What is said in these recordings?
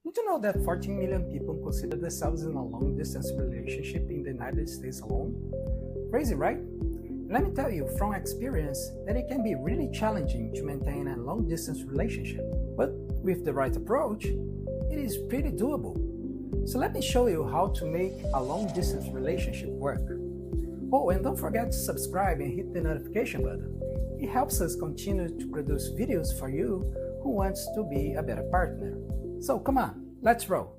Did you know that 14 million people consider themselves in a long-distance relationship in the United States alone? Crazy, right? Let me tell you from experience that it can be really challenging to maintain a long-distance relationship. But with the right approach, it is pretty doable. So let me show you how to make a long-distance relationship work. Oh, and don't forget to subscribe and hit the notification button. It helps us continue to produce videos for you who wants to be a better partner. So come on, let's roll.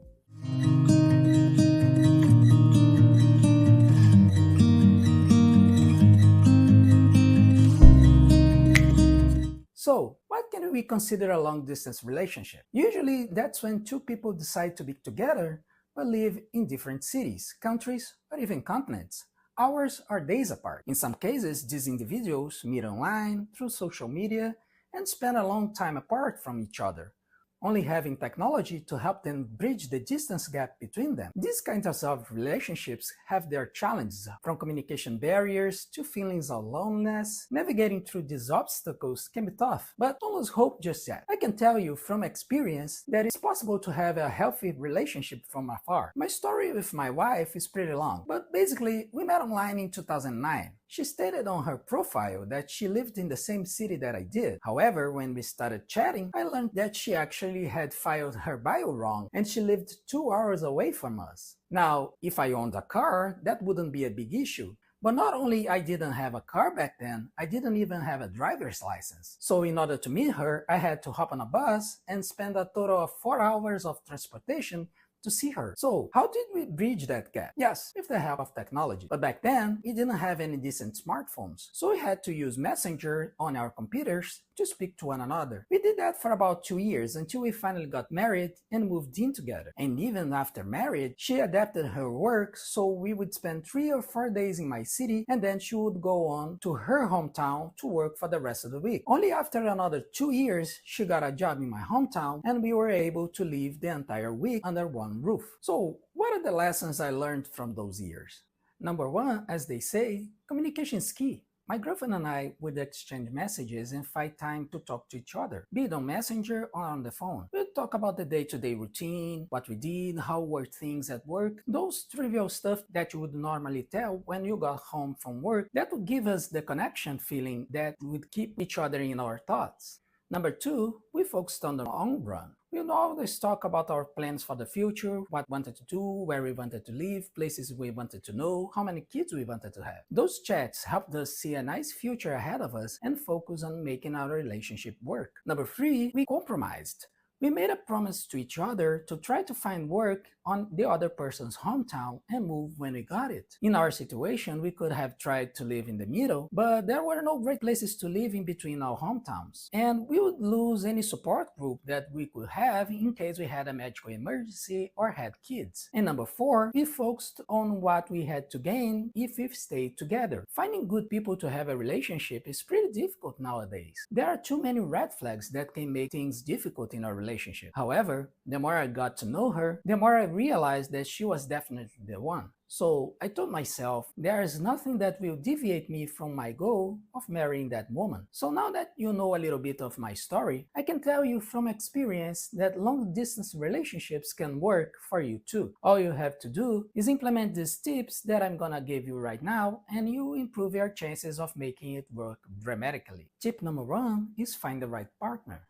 So, what can we consider a long-distance relationship? Usually, that's when two people decide to be together but live in different cities, countries, or even continents, hours or days apart. In some cases, these individuals meet online, through social media, and spend a long time apart from each other, only having technology to help them bridge the distance gap between them. These kinds of relationships have their challenges, from communication barriers to feelings of loneliness. Navigating through these obstacles can be tough, but don't lose hope just yet. I can tell you from experience that it's possible to have a healthy relationship from afar. My story with my wife is pretty long, but basically we met online in 2009. She stated on her profile that she lived in the same city that I did. However, when we started chatting, I learned that she actually had filed her bio wrong and she lived 2 hours away from us. Now, if I owned a car, that wouldn't be a big issue. But not only I didn't have a car back then, I didn't even have a driver's license. So in order to meet her, I had to hop on a bus and spend a total of 4 hours of transportation to see her. So how did we bridge that gap? Yes, with the help of technology. But back then, we didn't have any decent smartphones. So we had to use Messenger on our computers to speak to one another. We did that for about 2 years until we finally got married and moved in together. And even after marriage, she adapted her work so we would spend 3 or 4 days in my city and then she would go on to her hometown to work for the rest of the week. Only after another 2 years, she got a job in my hometown and we were able to live the entire week under one roof. So what are the lessons I learned from those years? Number one, as they say, communication is key. My girlfriend and I would exchange messages and find time to talk to each other, be it on Messenger or on the phone. We'd talk about the day-to-day routine, what we did, how were things at work, those trivial stuff that you would normally tell when you got home from work. That would give us the connection feeling that would keep each other in our thoughts. Number two, we focused on the long run. We would always talk about our plans for the future, what we wanted to do, where we wanted to live, places we wanted to know, how many kids we wanted to have. Those chats helped us see a nice future ahead of us and focus on making our relationship work. Number three, we compromised. We made a promise to each other to try to find work on the other person's hometown and move when we got it. In our situation, we could have tried to live in the middle, but there were no great places to live in between our hometowns. And we would lose any support group that we could have in case we had a medical emergency or had kids. And number four, we focused on what we had to gain if we stayed together. Finding good people to have a relationship is pretty difficult nowadays. There are too many red flags that can make things difficult in our relationship. However, the more I got to know her, the more I realized that she was definitely the one. So I told myself, there is nothing that will deviate me from my goal of marrying that woman. So now that you know a little bit of my story, I can tell you from experience that long-distance relationships can work for you too. All you have to do is implement these tips that I'm gonna give you right now, and you improve your chances of making it work dramatically. Tip number one is find the right partner.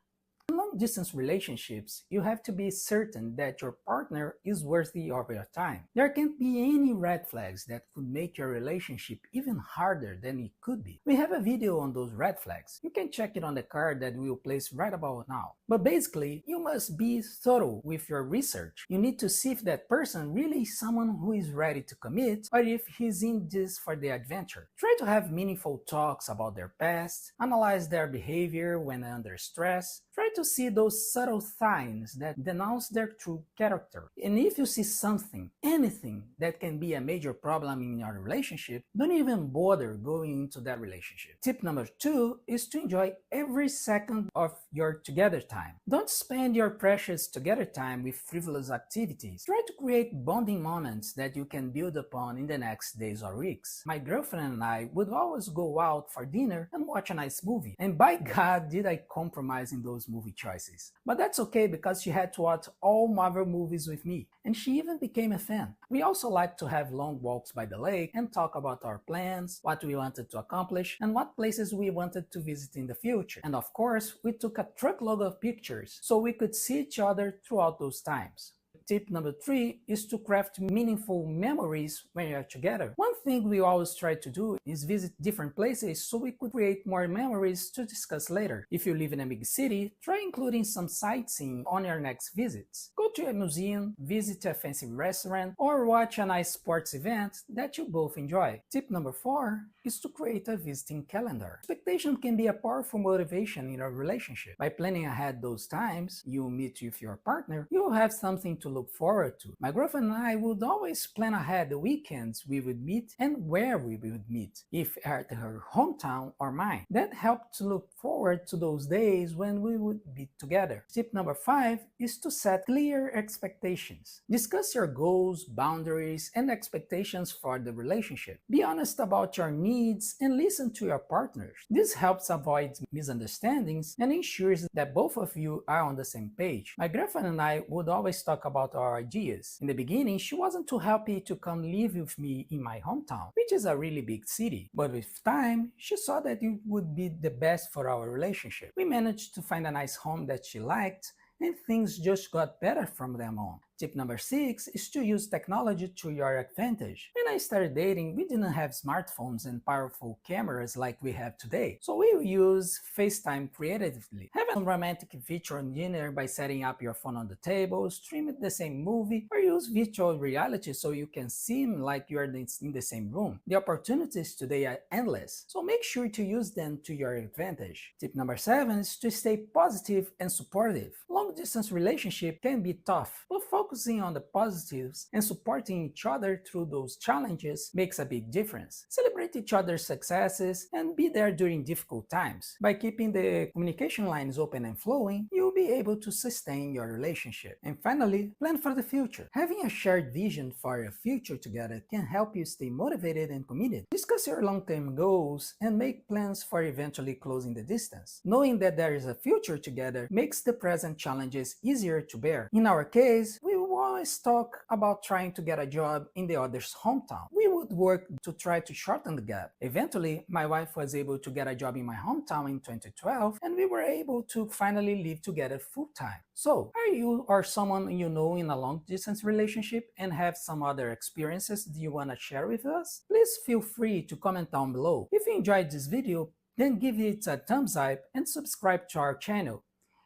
In long-distance relationships, you have to be certain that your partner is worthy of your time. There can't be any red flags that could make your relationship even harder than it could be. We have a video on those red flags. You can check it on the card that we'll place right about now. But basically, you must be thorough with your research. You need to see if that person really is someone who is ready to commit or if he's in this for the adventure. Try to have meaningful talks about their past, analyze their behavior when under stress. Try to see those subtle signs that denounce their true character. And if you see something, anything that can be a major problem in your relationship, don't even bother going into that relationship. Tip number two is to enjoy every second of your together time. Don't spend your precious together time with frivolous activities. Try to create bonding moments that you can build upon in the next days or weeks. My girlfriend and I would always go out for dinner and watch a nice movie. And by God, did I compromise in those those movie choices. But that's okay because she had to watch all Marvel movies with me, and she even became a fan. We also like to have long walks by the lake and talk about our plans, what we wanted to accomplish, and what places we wanted to visit in the future. And of course, we took a truckload of pictures so we could see each other throughout those times. Tip number 3 is to craft meaningful memories when you're together. One thing we always try to do is visit different places so we could create more memories to discuss later. If you live in a big city, try including some sightseeing on your next visits. Go to a museum, visit a fancy restaurant, or watch a nice sports event that you both enjoy. Tip number 4 is to create a visiting calendar. Expectation can be a powerful motivation in a relationship. By planning ahead those times you meet with your partner, you'll have something to look forward to. My girlfriend and I would always plan ahead the weekends we would meet and where we would meet, if at her hometown or mine. That helped to look forward to those days when we would be together. Tip number 5 is to set clear expectations. Discuss your goals, boundaries, and expectations for the relationship. Be honest about your needs and listen to your partners. This helps avoid misunderstandings and ensures that both of you are on the same page. My girlfriend and I would always talk about our ideas. In the beginning, she wasn't too happy to come live with me in my hometown, which is a really big city. But with time, she saw that it would be the best for our relationship. We managed to find a nice home that she liked, and things just got better from then on. Tip number 6 is to use technology to your advantage. When I started dating, we didn't have smartphones and powerful cameras like we have today, so we use FaceTime creatively. Have a romantic virtual dinner by setting up your phone on the table, stream the same movie, or use virtual reality so you can seem like you're in the same room. The opportunities today are endless, so make sure to use them to your advantage. Tip number 7 is to stay positive and supportive. Long-distance relationship can be tough, but focusing on the positives and supporting each other through those challenges makes a big difference. Celebrate each other's successes and be there during difficult times. By keeping the communication lines open and flowing, you'll be able to sustain your relationship. And finally, plan for the future. Having a shared vision for your future together can help you stay motivated and committed. Discuss your long-term goals and make plans for eventually closing the distance. Knowing that there is a future together makes the present challenges easier to bear. In our case, we always talk about trying to get a job in the other's hometown. We would work to try to shorten the gap. Eventually, my wife was able to get a job in my hometown in 2012, and we were able to finally live together full-time. So, are you or someone you know in a long-distance relationship and have some other experiences that you want to share with us? Please feel free to comment down below. If you enjoyed this video, then give it a thumbs up and subscribe to our channel.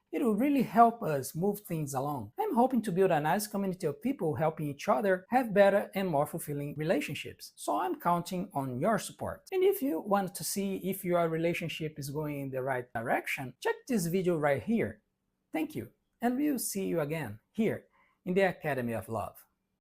It will really help us move things along. I'm hoping to build a nice community of people helping each other have better and more fulfilling relationships. So I'm counting on your support. And if you want to see if your relationship is going in the right direction, check this video right here. Thank you, and we'll see you again here in the Academy of Love.